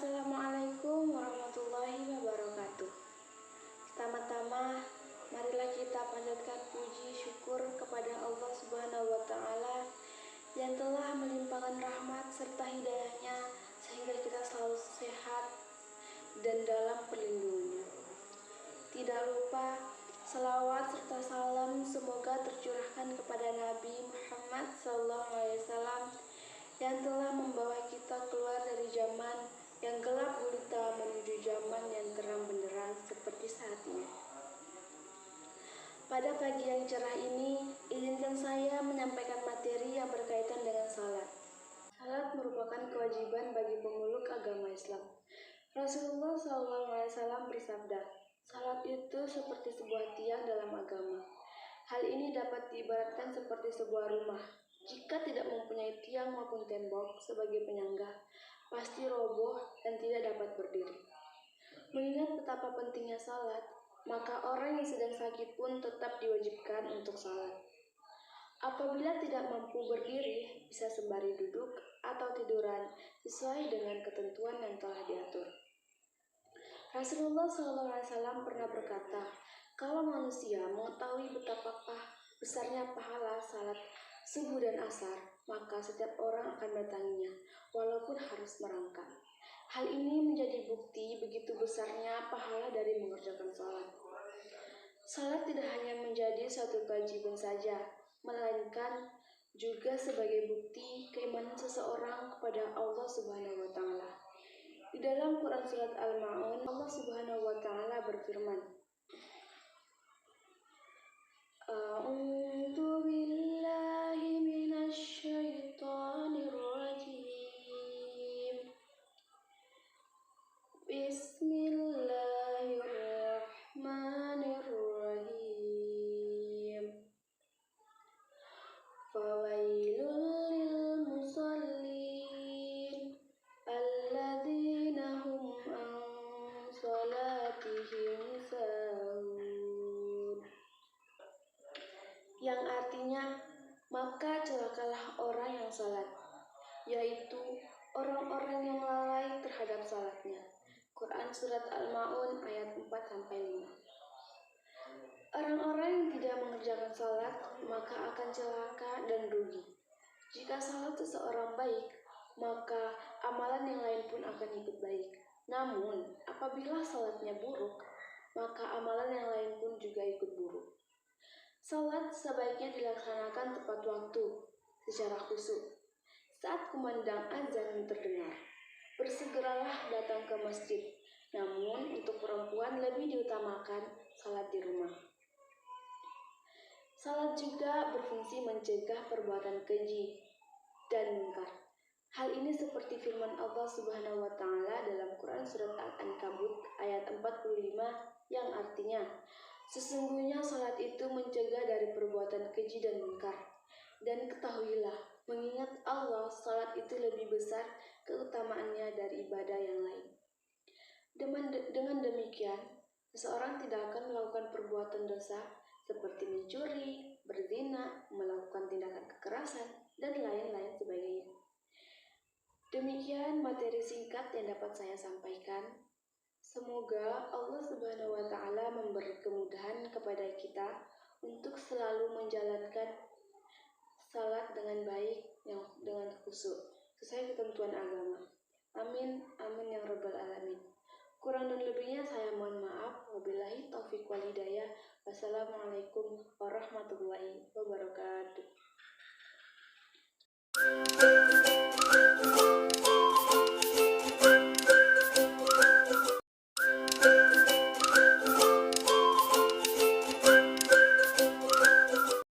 Assalamualaikum warahmatullahi wabarakatuh. Pertama-tama, marilah kita panjatkan puji syukur kepada Allah Subhanahu wa Ta'ala yang telah melimpahkan rahmat serta hidayahnya sehingga kita selalu sehat dan dalam perlindungannya. Tidak lupa, salawat serta salam semoga tercurahkan kepada Nabi Muhammad SAW yang telah membawa kita keluar dari zaman yang gelap gulita menuju zaman yang terang benderang seperti saat ini. Pada pagi yang cerah ini, izinkan saya menyampaikan materi yang berkaitan dengan salat. Salat merupakan kewajiban bagi pemeluk agama Islam. Rasulullah SAW bersabda, salat itu seperti sebuah tiang dalam agama. Hal ini dapat diibaratkan seperti sebuah rumah. Jika tidak mempunyai tiang maupun tembok sebagai penyangga, pasti roboh dan tidak dapat berdiri. Mengingat betapa pentingnya salat, maka orang yang sedang sakit pun tetap diwajibkan untuk salat. Apabila tidak mampu berdiri, bisa sembari duduk atau tiduran sesuai dengan ketentuan yang telah diatur. Rasulullah SAW pernah berkata, kalau manusia mengetahui betapa besarnya pahala salat subuh dan asar, maka setiap orang akan mendatanginya, walaupun harus merangkak. Hal ini menjadi bukti begitu besarnya pahala dari mengerjakan salat. Salat tidak hanya menjadi suatu kewajiban saja, melainkan juga sebagai bukti keimanan seseorang kepada Allah Subhanahu wa Ta'ala. Di dalam Quran surat Al-Ma'un, Allah Subhanahu wa Ta'ala berfirman, A'udzu billahi minasy syaithanir rajim. Bismillahirrahmanirrahim. Fawailul lil musallin alladzina hum an salatihim sahun. Yang artinya, maka celakalah orang yang salat, yaitu orang-orang yang lalai terhadap salatnya. Quran Surat Al-Ma'un ayat 4-5. Orang-orang yang tidak mengerjakan salat, maka akan celaka dan rugi. Jika salat seseorang baik, maka amalan yang lain pun akan ikut baik. Namun, apabila salatnya buruk, maka amalan yang lain pun juga ikut buruk. Salat sebaiknya dilaksanakan tepat waktu, secara khusyuk. Saat kumandang azan terdengar, bersegeralah datang ke masjid. Namun untuk perempuan lebih diutamakan salat di rumah. Salat juga berfungsi mencegah perbuatan keji dan mungkar. Hal ini seperti firman Allah Subhanahu wa Ta'ala dalam Quran surat Al-Ankabut ayat 45 yang artinya, sesungguhnya salat itu mencegah dari perbuatan keji dan mungkar. Dan ketahuilah, mengingat Allah, salat itu lebih besar keutamaannya dari ibadah yang lain. Dengan demikian, seseorang tidak akan melakukan perbuatan dosa seperti mencuri, berzina, melakukan tindakan kekerasan, dan lain-lain sebagainya. Demikian materi singkat yang dapat saya sampaikan. Semoga Allah Subhanahu wa Ta'ala memberi kemudahan kepada kita untuk selalu menjalankan salat dengan baik, dengan khusyuk, sesuai ketentuan agama. Amin, amin ya rabbal alamin. Kurang dan lebihnya saya mohon maaf. Wabillahi taufiq wal hidayah. Wassalamualaikum warahmatullahi wabarakatuh.